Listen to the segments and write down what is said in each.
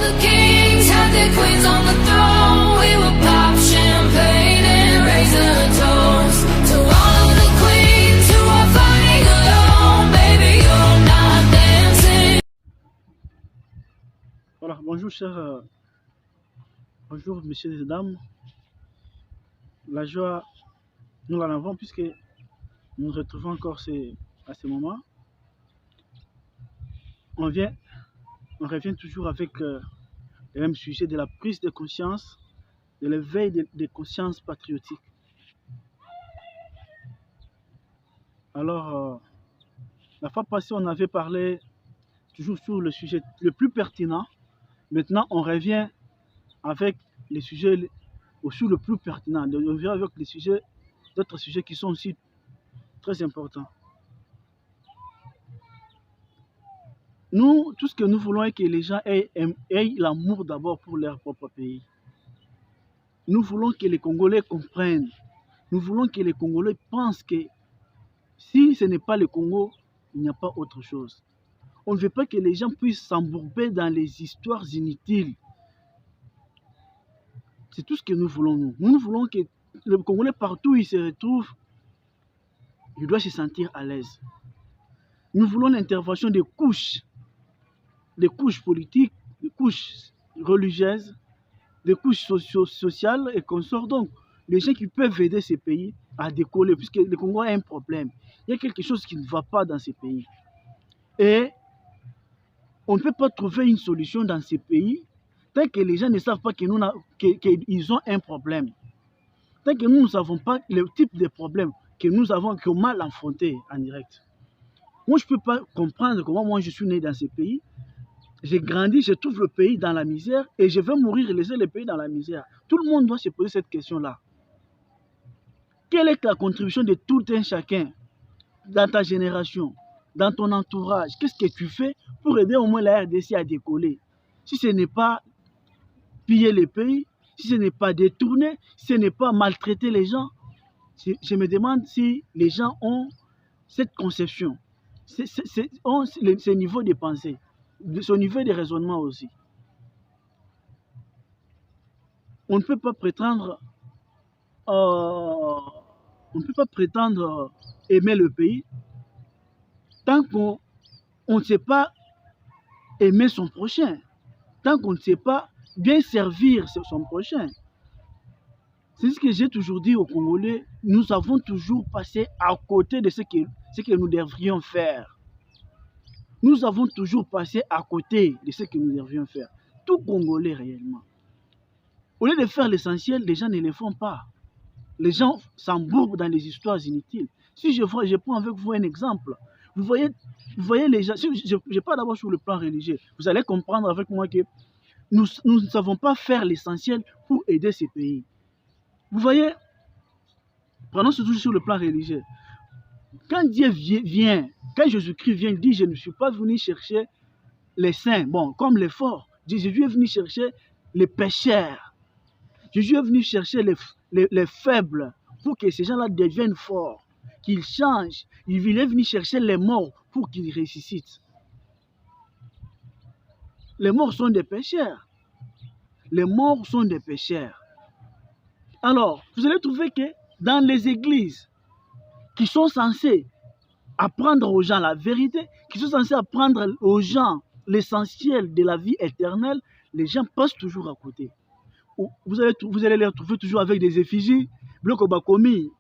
the kings had their queens on the throne. We will pop champagne and raise a toast to all of the queens who are fighting alone. Baby, you're not dancing. Voilà, bonjour bonjour messieurs et dames. La joie, nous en avons puisque nous nous retrouvons encore à ce moment. On revient toujours avec le même sujet de la prise de conscience, de l'éveil des consciences patriotiques. Alors, la fois passée, on avait parlé toujours sur le sujet le plus pertinent. Maintenant, on revient avec les sujets aussi le plus pertinent. On vient avec d'autres sujets qui sont aussi très importants. Nous, tout ce que nous voulons est que les gens aient l'amour d'abord pour leur propre pays. Nous voulons que les Congolais comprennent. Nous voulons que les Congolais pensent que si ce n'est pas le Congo, il n'y a pas autre chose. On ne veut pas que les gens puissent s'embourber dans les histoires inutiles. C'est tout ce que nous voulons, nous. Nous voulons que le Congolais, partout où il se retrouve, il doit se sentir à l'aise. Nous voulons l'intervention des couches politiques, des couches religieuses, des couches sociales et consorts. Donc, les gens qui peuvent aider ces pays à décoller, puisque le Congo a un problème. Il y a quelque chose qui ne va pas dans ces pays. Et on ne peut pas trouver une solution dans ces pays tant que les gens ne savent pas qu'ils ont un problème. Tant que nous ne savons pas le type de problème que nous avons, que mal affronté en direct. Moi, je ne peux pas comprendre comment moi je suis né dans ces pays. J'ai grandi, je trouve le pays dans la misère et je vais mourir et laisser le pays dans la misère. Tout le monde doit se poser cette question-là. Quelle est la contribution de tout un chacun dans ta génération, dans ton entourage? Qu'est-ce que tu fais pour aider au moins la RDC à décoller? Si ce n'est pas piller les pays, si ce n'est pas détourner, si ce n'est pas maltraiter les gens, je me demande si les gens ont cette conception, ont ce niveau de pensée, ce niveau de raisonnement aussi. On ne peut pas prétendre aimer le pays tant qu'on ne sait pas aimer son prochain, tant qu'on ne sait pas bien servir son prochain. C'est ce que j'ai toujours dit aux Congolais, nous avons toujours passé à côté de ce que nous devrions faire. Nous avons toujours passé à côté de ce que nous devrions faire. Tout Congolais réellement. Au lieu de faire l'essentiel, les gens ne le font pas. Les gens s'embourbent dans les histoires inutiles. Si je prends avec vous un exemple, vous voyez les gens, si je parle d'abord sur le plan religieux, vous allez comprendre avec moi que nous ne savons pas faire l'essentiel pour aider ces pays. Vous voyez, prenons surtout sur le plan religieux. Quand Dieu vient, quand Jésus-Christ vient, il dit, je ne suis pas venu chercher les saints, bon, comme les forts. Jésus est venu chercher les pécheurs. Jésus est venu chercher les faibles pour que ces gens-là deviennent forts, qu'ils changent. Il est venu chercher les morts pour qu'ils ressuscitent. Les morts sont des pécheurs. Les morts sont des pécheurs. Alors, vous allez trouver que dans les églises qui sont censées apprendre aux gens la vérité, qui sont censées apprendre aux gens l'essentiel de la vie éternelle, les gens passent toujours à côté. Vous allez les retrouver toujours avec des effigies, blocobacomi.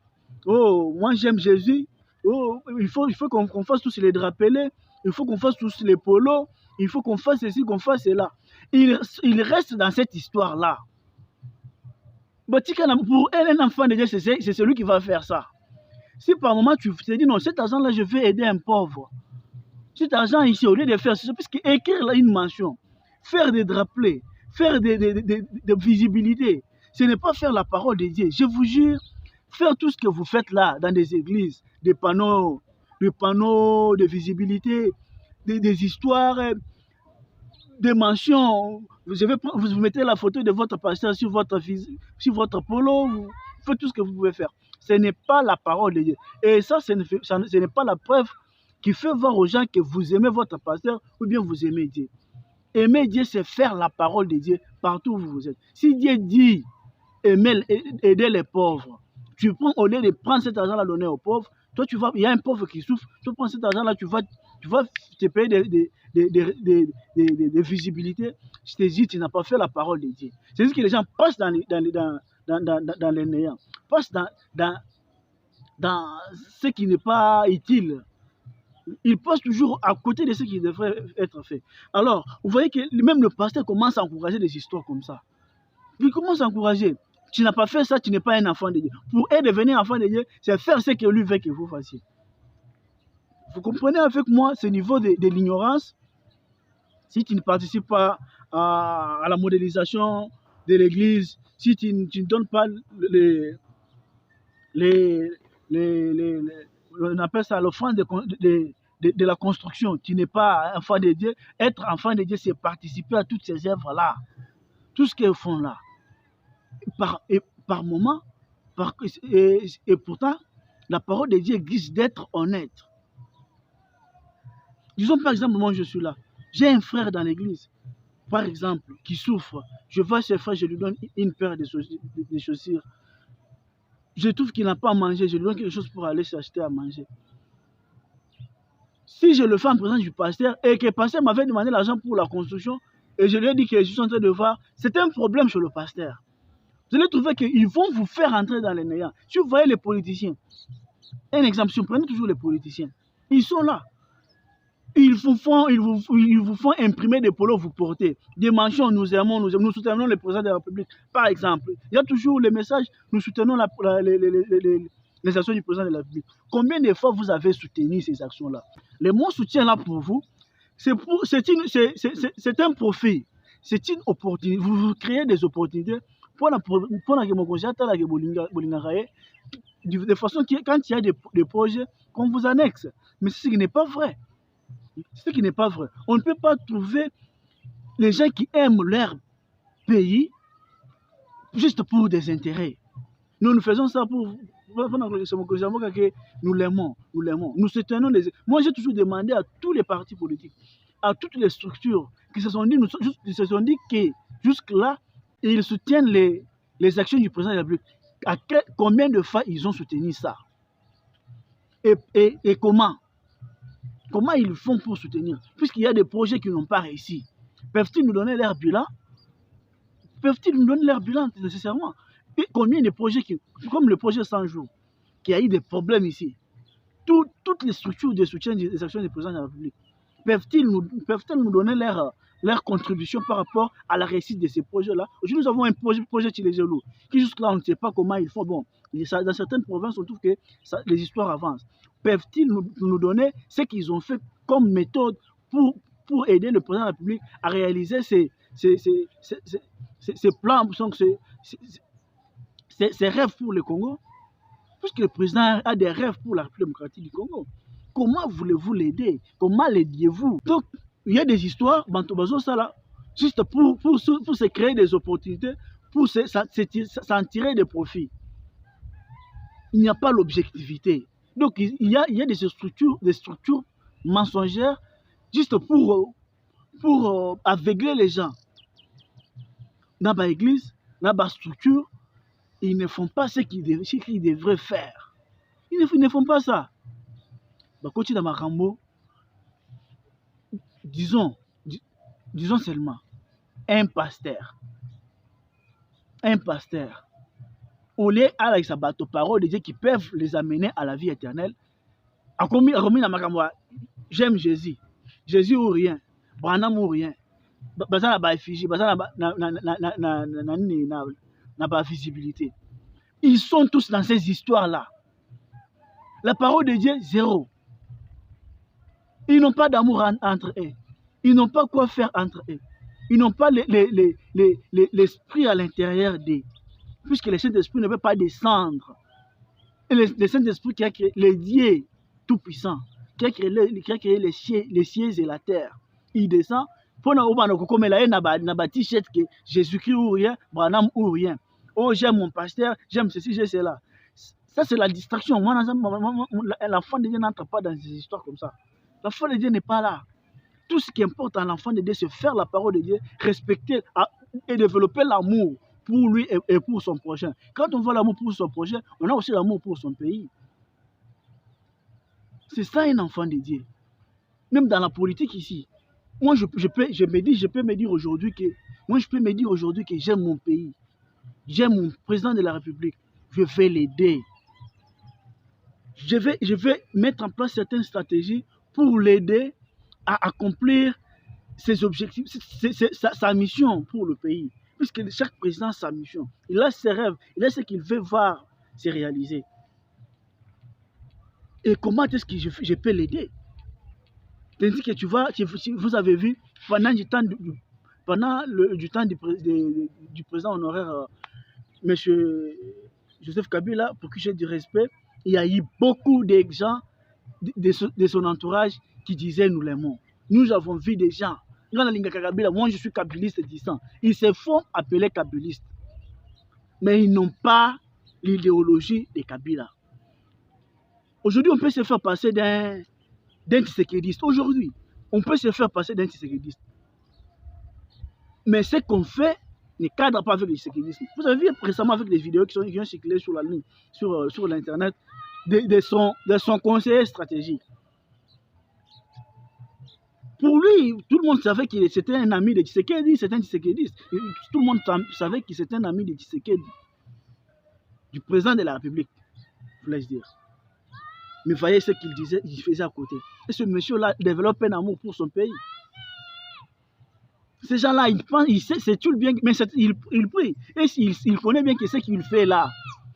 Oh, moi j'aime Jésus. Oh, il faut qu'on fasse tous les drapelés, il faut qu'on fasse tous les polos, il faut qu'on fasse ceci, qu'on fasse cela. Il reste dans cette histoire-là. Pour un enfant de Dieu, c'est celui qui va faire ça. Si par moment tu te dis non, cet argent-là, je vais aider un pauvre. Cet argent ici, au lieu de faire ça, puisque écrire là une mention, faire des drapelés, faire de visibilité, ce n'est pas faire la parole de Dieu. Je vous jure, faire tout ce que vous faites là, dans des églises, des panneaux de visibilité, des histoires, des mentions. Vous mettez la photo de votre pasteur sur votre polo, vous faites tout ce que vous pouvez faire. Ce n'est pas la parole de Dieu. Et ça, ce n'est pas la preuve qui fait voir aux gens que vous aimez votre pasteur ou bien vous aimez Dieu. Aimer Dieu, c'est faire la parole de Dieu partout où vous êtes. Si Dieu dit aider les pauvres, tu prends, au lieu de prendre cet argent-là donner aux pauvres, toi, il y a un pauvre qui souffre, tu prends cet argent-là, tu vas te payer des visibilités. Je te dis, tu n'as pas fait la parole de Dieu. C'est juste que les gens passent dans les néants, passent dans ce qui n'est pas utile. Ils passent toujours à côté de ce qui devrait être fait. Alors, vous voyez que même le pasteur commence à encourager des histoires comme ça. Il commence à encourager. Tu n'as pas fait ça, tu n'es pas un enfant de Dieu. Pour devenir enfant de Dieu, c'est faire ce que lui veut que vous fassiez. Vous comprenez avec moi ce niveau de l'ignorance? Si tu ne participes pas à la modélisation de l'Église, si tu ne donnes pas on appelle ça l'offrande de la construction, tu n'es pas enfant de Dieu. Être enfant de Dieu, c'est participer à toutes ces œuvres-là. Tout ce qu'ils font là. Par moment, et pourtant, la parole de Dieu exige d'être honnête. Disons par exemple, moi je suis là. J'ai un frère dans l'église, par exemple, qui souffre. Je vois ce frère, je lui donne une paire de chaussures. Je trouve qu'il n'a pas à manger, je lui donne quelque chose pour aller s'acheter à manger. Si je le fais en présence du pasteur et que le pasteur m'avait demandé l'argent pour la construction et je lui ai dit que je suis en train de voir, c'est un problème chez le pasteur. Vous allez trouver qu'ils vont vous faire entrer dans les néants. Si vous voyez les politiciens, un exemple, si vous prenez toujours les politiciens, ils sont là. Ils vous font imprimer des polos, vous portez. Des mentions, nous aimons, nous soutenons le président de la République. Par exemple, il y a toujours le message, nous soutenons les actions du président de la République. Combien de fois vous avez soutenu ces actions-là? Le mot soutien là pour vous, c'est un profit. C'est une opportunité. Vous créez des opportunités pour de façon que quand il y a des projets, qu'on vous annexe. Mais ce qui n'est pas vrai. Ce qui n'est pas vrai. On ne peut pas trouver les gens qui aiment leur pays juste pour des intérêts. Nous faisons ça pour nous l'aimons, nous l'aimons. Nous soutenons les... Moi, j'ai toujours demandé à tous les partis politiques, à toutes les structures qui se sont dit que jusque-là, ils soutiennent les actions du président de la République. Combien de fois ils ont soutenu ça? Et comment? Comment ils font pour soutenir? Puisqu'il y a des projets qui n'ont pas réussi. Peuvent-ils nous donner leur bilan? Peuvent-ils nous donner leur bilan nécessairement? Et combien de projets, comme le projet 100 jours, qui a eu des problèmes ici, toutes les structures de soutien des actions du président de la République, peuvent-elles nous donner leur contribution par rapport à la réussite de ces projets-là? Aujourd'hui, nous avons un projet Tilégelou, qui jusque-là, on ne sait pas comment ils font. Bon, dans certaines provinces, on trouve que les histoires avancent. Peuvent-ils nous donner ce qu'ils ont fait comme méthode pour aider le président de la République à réaliser ces plans, ces rêves pour le Congo? Puisque le président a des rêves pour la République démocratique du Congo. Comment voulez-vous l'aider? Comment l'aidiez-vous? Donc, il y a des histoires, juste pour se créer des opportunités, pour s'en tirer des profits. Il n'y a pas l'objectivité. Donc, il y a des structures mensongères juste pour aveugler les gens. Dans l'église, dans la structure, ils ne font pas ce qu'ils devraient faire. Ils ne font pas ça. Bakoti dans Makambo, disons seulement, un pasteur, au lieu à sa parole de Dieu qui peuvent les amener à la vie éternelle, a commis dans Makambo, j'aime Jésus ou rien, Branham ou rien, baza na effigie, baza na visibilité. Ils sont tous dans ces histoires-là. La parole de Dieu, zéro. Ils n'ont pas d'amour entre eux. Ils n'ont pas quoi faire entre eux. Ils n'ont pas l'esprit à l'intérieur d'eux. Puisque le Saint-Esprit ne peut pas descendre. Et le Saint-Esprit qui a créé les dieux tout-puissants, qui a créé les cieux et la terre, il descend. Pour na t-shirt que Jésus-Christ ou rien, Branham ou rien. Oh, j'aime mon pasteur, j'aime ceci, j'aime cela. Ça, c'est la distraction. L'enfant de Dieu n'entre pas dans ces histoires comme ça. L'enfant de Dieu n'est pas là. Tout ce qui importe à l'enfant de Dieu, c'est faire la parole de Dieu, respecter et développer l'amour pour lui et pour son prochain. Quand on voit l'amour pour son prochain, on a aussi l'amour pour son pays. C'est ça un enfant de Dieu. Même dans la politique ici, moi je peux me dire aujourd'hui que j'aime mon pays, j'aime mon président de la République, je vais l'aider. Je vais mettre en place certaines stratégies pour l'aider à accomplir ses objectifs, sa mission pour le pays. Puisque chaque président a sa mission. Il a ses rêves, il a ce qu'il veut voir se réaliser. Et comment est-ce que je peux l'aider? Tandis que vous avez vu, pendant du temps du président honoraire, M. Joseph Kabila, pour qui j'ai du respect, il y a eu beaucoup de gens de son entourage qui disaient nous l'aimons. Nous avons vu des gens. Moi, je suis kabiliste disant. Ils se font appeler kabilistes. Mais ils n'ont pas l'idéologie de Kabila. Aujourd'hui, on peut se faire passer d'un tshisekidiste. Aujourd'hui, on peut se faire passer d'un tshisekidiste. Mais ce qu'on fait ne cadre pas avec le tshisekidisme. Vous avez vu récemment avec des vidéos qui ont circulé sur la ligne, sur l'internet, de son conseiller stratégique. Pour lui, tout le monde savait que c'était un ami de Tshisekedi, c'était un tshisekidiste. Tout le monde savait que c'était un ami de Tshisekedi, du président de la République, voulais-je dire. Mais voyez ce qu'il disait, il faisait à côté. Et ce monsieur-là développe un amour pour son pays. Ces gens-là, il sait, c'est tout le bien, mais il prie. Et il connaît bien que ce qu'il fait là,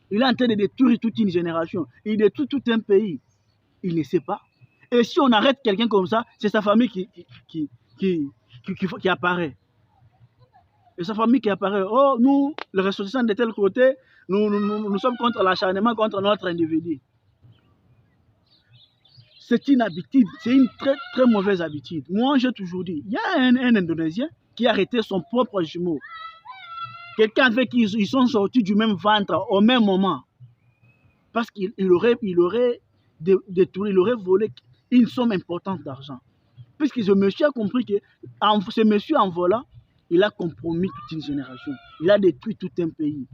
il est en train de détruire toute une génération. Il détruit tout un pays. Il ne sait pas. Et si on arrête quelqu'un comme ça, c'est sa famille qui apparaît. Et sa famille qui apparaît. Oh, nous, les ressortissants de tel côté, nous sommes contre l'acharnement, contre notre individu. C'est une habitude, c'est une très très mauvaise habitude. Moi, j'ai toujours dit, il y a un Indonésien qui a arrêté son propre jumeau. Quelqu'un avec qui ils sont sortis du même ventre au même moment. Parce qu'il aurait volé une somme importante d'argent. Puisque ce monsieur a compris que ce monsieur en volant, il a compromis toute une génération. Il a détruit tout un pays.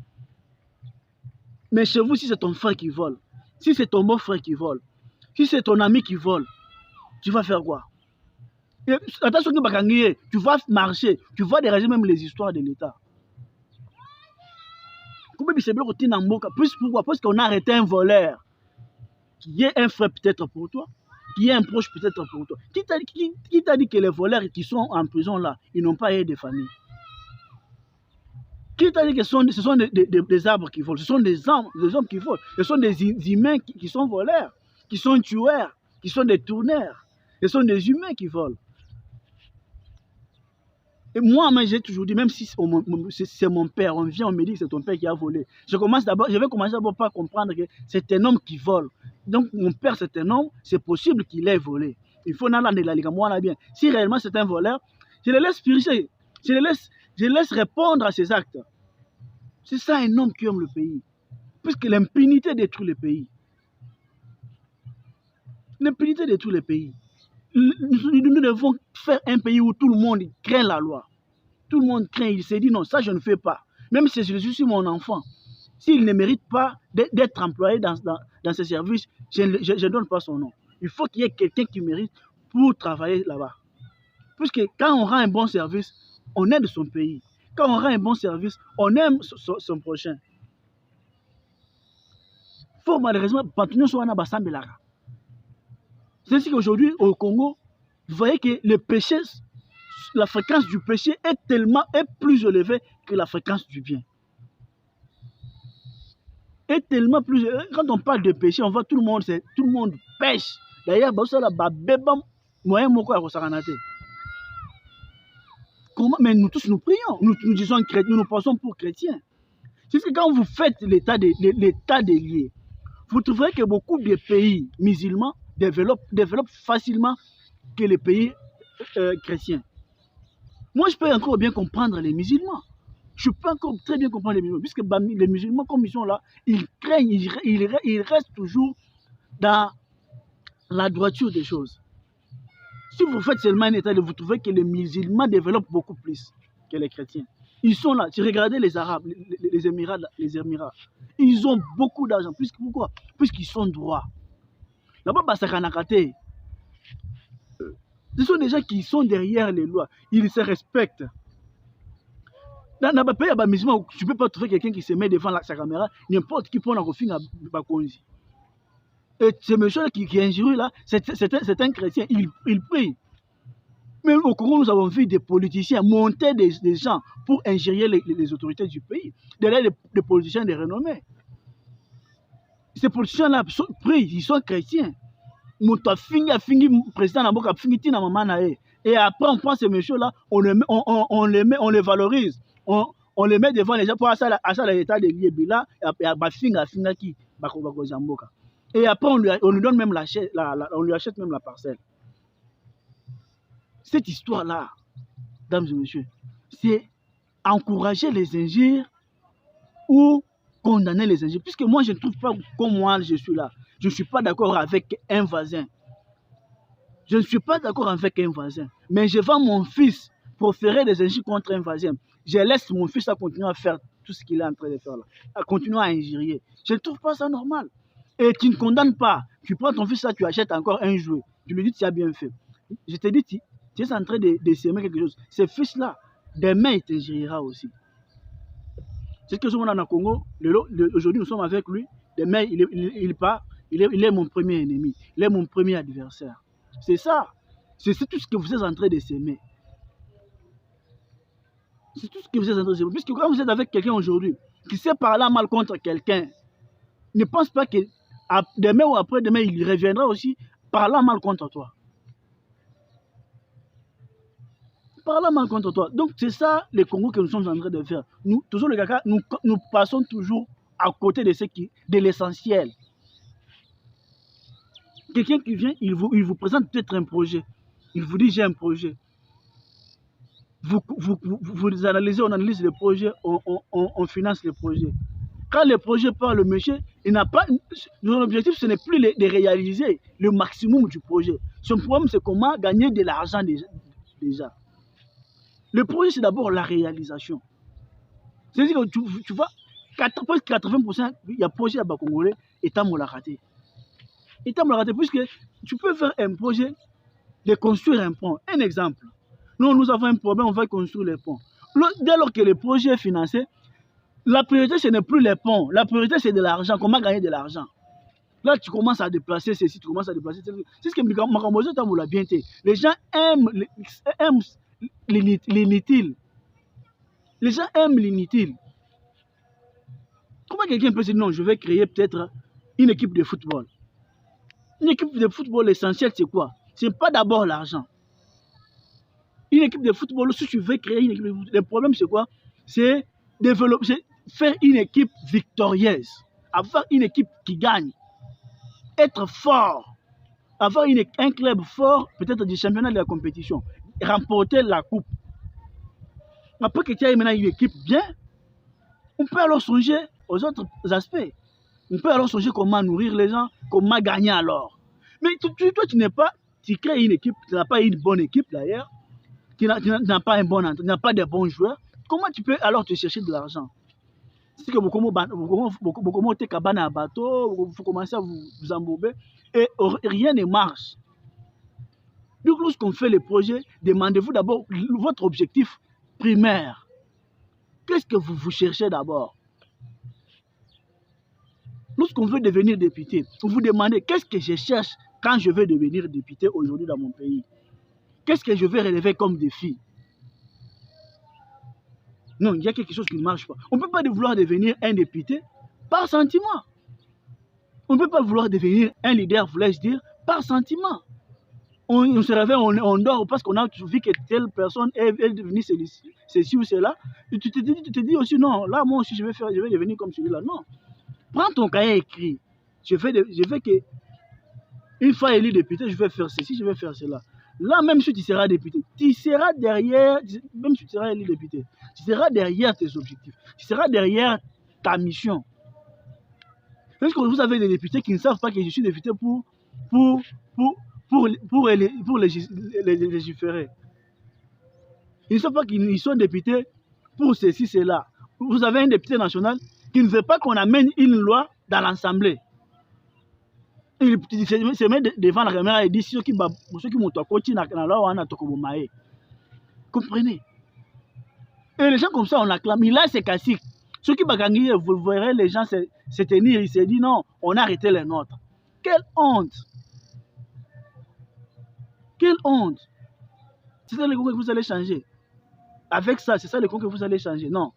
Mais chez vous, si c'est ton frère qui vole, si c'est ton beau-frère qui vole, si c'est ton ami qui vole, tu vas faire quoi? Et attention, tu vas marcher, tu vas déranger même les histoires de l'État. Pourquoi? Parce qu'on a arrêté un voleur qui est un frère peut-être pour toi, qui est un proche peut-être pour toi. Qui t'a dit que les voleurs qui sont en prison là, ils n'ont pas eu de famille? Qui t'a dit que ce sont des arbres qui volent? Ce sont des hommes qui volent. Ce sont des humains qui sont voleurs, qui sont tueurs, qui sont des tourneurs. Ce sont des humains qui volent. Et moi, j'ai toujours dit, même si c'est mon père, on vient, on me dit que c'est ton père qui a volé. Je vais commencer d'abord par comprendre que c'est un homme qui vole. Donc, mon père, c'est un homme, c'est possible qu'il ait volé. Il faut moi bien. Si réellement c'est un voleur, je le laisse purifier. Je le laisse répondre à ses actes. C'est ça un homme qui aime le pays. Puisque l'impunité détruit le pays. L'impunité détruit le pays. Nous devons faire un pays où tout le monde craint la loi. Tout le monde craint, il s'est dit non, ça je ne fais pas. Même si je suis mon enfant, s'il ne mérite pas d'être employé dans ce service, je ne donne pas son nom. Il faut qu'il y ait quelqu'un qui mérite pour travailler là-bas. Puisque quand on rend un bon service, on aide son pays. Quand on rend un bon service, on aime son prochain. Il faut malheureusement maintenir sur un abassambelara. C'est ainsi qu'aujourd'hui, au Congo, vous voyez que le péché, la fréquence du péché est plus élevée que la fréquence du bien. Est tellement plus élevée. Quand on parle de péché, on voit tout le monde pêche. D'ailleurs, mais nous tous nous prions, nous disons chrétiens, nous passons pour chrétiens. C'est que quand vous faites l'état des lieux, vous trouverez que beaucoup de pays musulmans développent facilement que les pays chrétiens. Moi, je peux encore bien comprendre les musulmans. Je peux encore très bien comprendre les musulmans, puisque les musulmans, comme ils sont là, ils craignent, ils restent toujours dans la droiture des choses. Si vous faites seulement un état, vous trouvez que les musulmans développent beaucoup plus que les chrétiens. Ils sont là. Tu regardez les Arabes, les Émirats, ils ont beaucoup d'argent. Pourquoi? Puisqu'ils sont droits. Là-bas, Basakanakate, ce sont des gens qui sont derrière les lois. Ils se respectent. Dans le pays, tu ne peux pas trouver quelqu'un qui se met devant sa caméra, n'importe qui peut en faire Bakonzi. Et ce monsieur qui est injurieux là, c'est un chrétien, il prie. Même au Congo, nous avons vu des politiciens monter des gens pour injurier les autorités du pays. Derrière des politiciens de renommée. Ces politiciens-là prient, ils sont chrétiens. Président Naboka fingi na maman na e. Et après on prend ces messieurs-là, on les valorise, on les met devant les gens pour ça l'état de Liébila et bafinga qui bako jamboka. Et après on lui donne même on lui achète même la parcelle. Cette histoire-là, dames et messieurs, c'est encourager les injures ou condamner les injures. Puisque moi, je ne trouve pas comme moi, je suis là. Je ne suis pas d'accord avec un voisin. Je ne suis pas d'accord avec un voisin. Mais je vends mon fils pour faire des injures contre un voisin. Je laisse mon fils à continuer à faire tout ce qu'il est en train de faire là. À continuer à injurier. Je ne trouve pas ça normal. Et tu ne condamnes pas. Tu prends ton fils là, tu achètes encore un jouet. Tu lui dis tu as bien fait. Je te dis, tu es en train de s'aimer quelque chose. Ce fils-là, demain, il t'injuriera aussi. C'est ce que je vois dans le Congo. Aujourd'hui, nous sommes avec lui. Demain, il part. Il est mon premier ennemi. Il est mon premier adversaire. C'est ça. C'est tout ce que vous êtes en train de s'aimer. C'est tout ce que vous êtes en train de s'aimer. Puisque quand vous êtes avec quelqu'un aujourd'hui, qui sait parler mal contre quelqu'un, ne pense pas que demain ou après-demain, il reviendra aussi parlant mal contre toi. Parlant mal contre toi. Donc, c'est ça le Congo que nous sommes en train de faire. Nous, toujours le Kaka, nous passons toujours à côté de l'essentiel. Quelqu'un qui vient, il vous présente peut-être un projet. Il vous dit, j'ai un projet. Vous analysez, on analyse le projet, on finance le projet. Quand le projet part, le monsieur, il n'a pas... Son objectif, ce n'est plus de réaliser le maximum du projet. Son problème, c'est comment gagner de l'argent déjà. Le projet, c'est d'abord la réalisation. C'est-à-dire que tu vois, 80%, il y a un projet à Bakongolais, et t'as raté. Et t'as raté, puisque tu peux faire un projet de construire un pont. Un exemple. Nous avons un problème, on va construire le pont. Dès lors que le projet est financé, la priorité, ce n'est plus les ponts. La priorité, c'est de l'argent. Comment gagner de l'argent? Là, tu commences à déplacer ceci, tu commences à déplacer ceci. C'est ce que Makambozo l'a bien dit. Les gens aiment l'inutile. Les gens aiment l'inutile. Comment quelqu'un peut se dire non, je vais créer peut-être une équipe de football? Une équipe de football, l'essentiel, c'est quoi? Ce n'est pas d'abord l'argent. Une équipe de football, si tu veux créer une équipe de football, le problème, c'est quoi? C'est faire une équipe victorieuse. Avoir une équipe qui gagne. Être fort. Avoir un club fort, peut-être du championnat de la compétition. Remporter la coupe. Après que tu aies maintenant une équipe bien, on peut alors songer aux autres aspects. On peut alors songer comment nourrir les gens, comment gagner alors. Mais toi, tu crées une équipe, tu n'as pas une bonne équipe d'ailleurs, tu n'as pas un bon entraîneur, tu n'as pas de bons joueurs. Comment tu peux alors te chercher de l'argent? C'est que vous commencez à vous embourber et rien ne marche. Donc, lorsqu'on fait le projet, demandez-vous d'abord votre objectif primaire. Qu'est-ce que vous cherchez d'abord? Lorsqu'on veut devenir député, vous vous demandez qu'est-ce que je cherche quand je veux devenir député aujourd'hui dans mon pays? Qu'est-ce que je vais relever comme défi? Non, il y a quelque chose qui ne marche pas. On ne peut pas vouloir devenir un député par sentiment. On ne peut pas vouloir devenir un leader, voulais-je dire, par sentiment. On se réveille, on dort parce qu'on a vu que telle personne est devenue ceci ou cela. Et tu te dis aussi, non, là, moi aussi, je vais devenir comme celui-là. Non. Prends ton cahier écrit. Je fais que, une fois élu député, je vais faire ceci, je vais faire cela. Là, même si tu seras député, tu seras derrière, même si tu seras élu député, tu seras derrière tes objectifs, tu seras derrière ta mission. Est-ce que vous avez des députés qui ne savent pas que je suis député pour pour légiférer. Ils ne sont pas qu'ils sont députés pour ceci, cela. Vous avez un député national qui ne veut pas qu'on amène une loi dans l'Assemblée. Il se met devant la caméra et dit ceux qui m'ont côté dans la loi, on a tokobomae. Comprenez? Et les gens comme ça, on acclame. Il a ses classiques. Ceux qui bagangent, vous verrez les gens se tenir. Il s'est dit non, on a arrêté les nôtres. Quelle honte! Quelle honte! C'est ça le Congo que vous allez changer. Avec ça, c'est ça le Congo que vous allez changer. Non.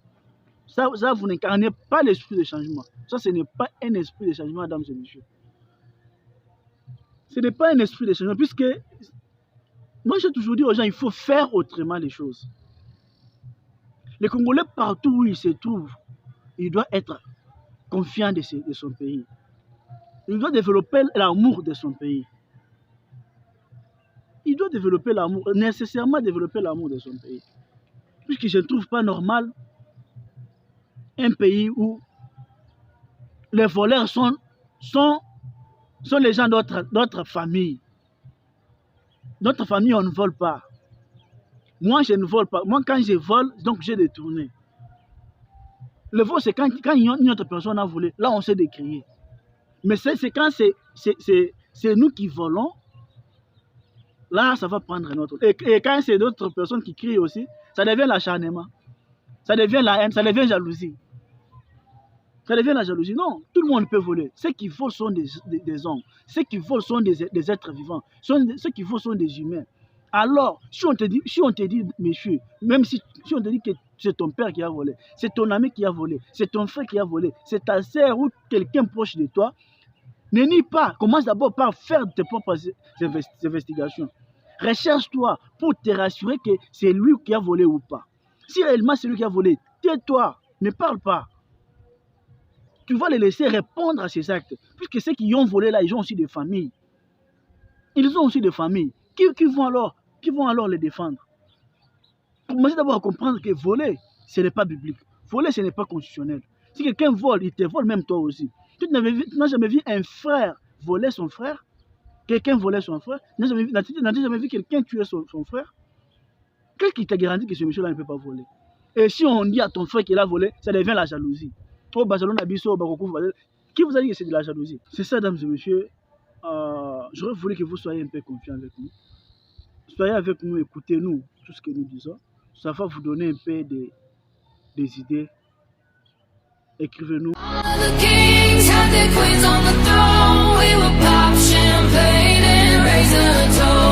Ça vous n'incarnez pas l'esprit de changement. Ça, ce n'est pas un esprit de changement, mesdames et messieurs. Ce n'est pas un esprit de changement, puisque moi, j'ai toujours dit aux gens, il faut faire autrement les choses. Les Congolais, partout où ils se trouvent, il doit être confiant de son pays. Il doit développer l'amour de son pays. Il doit développer l'amour, nécessairement développer l'amour de son pays. Puisque je ne trouve pas normal un pays où les voleurs sont les gens d'autres familles. D'autres familles, on ne vole pas. Moi, je ne vole pas. Moi, quand je vole, donc j'ai détourné. Le vol, c'est quand une autre personne a volé. Là, on s'est décrié. Mais c'est quand c'est nous qui volons. Là, ça va prendre un autre. Et quand c'est d'autres personnes qui crient aussi, ça devient l'acharnement. Ça devient la haine, ça devient jalousie. Ça devient la jalousie. Non, tout le monde peut voler. Ceux qui volent sont des hommes. Ceux qui volent sont des êtres vivants. Ceux qui volent sont des humains. Alors, si on te dit, monsieur, même si on te dit que c'est ton père qui a volé, c'est ton ami qui a volé, c'est ton frère qui a volé, c'est ta sœur ou quelqu'un proche de toi, ne nie pas. Commence d'abord par faire tes propres investigations. Recherche-toi pour te rassurer que c'est lui qui a volé ou pas. Si réellement c'est lui qui a volé, tais-toi, ne parle pas. Tu vas les laisser répondre à ces actes. Puisque ceux qui ont volé là, ils ont aussi des familles. Ils ont aussi des familles. Qui vont alors les défendre? Commencez d'abord à comprendre que voler, ce n'est pas biblique. Voler, ce n'est pas constitutionnel. Si quelqu'un vole, il te vole même toi aussi. Tu n'as jamais vu un frère voler son frère? Quelqu'un volait son frère? Tu n'as jamais vu quelqu'un tuer son frère? Qu'est-ce qui t'a garanti que ce monsieur-là ne peut pas voler? Et si on dit à ton frère qu'il a volé, ça devient la jalousie. Au Barcelone, qui vous a dit que c'est de la jalousie? C'est ça, mesdames et messieurs. J'aurais voulu que vous soyez un peu confiants avec nous. Soyez avec nous, écoutez-nous, tout ce que nous disons. Ça va vous donner un peu des idées. Écrivez-nous. All the kings had their queens on the throne. We would pop champagne and raise a toast.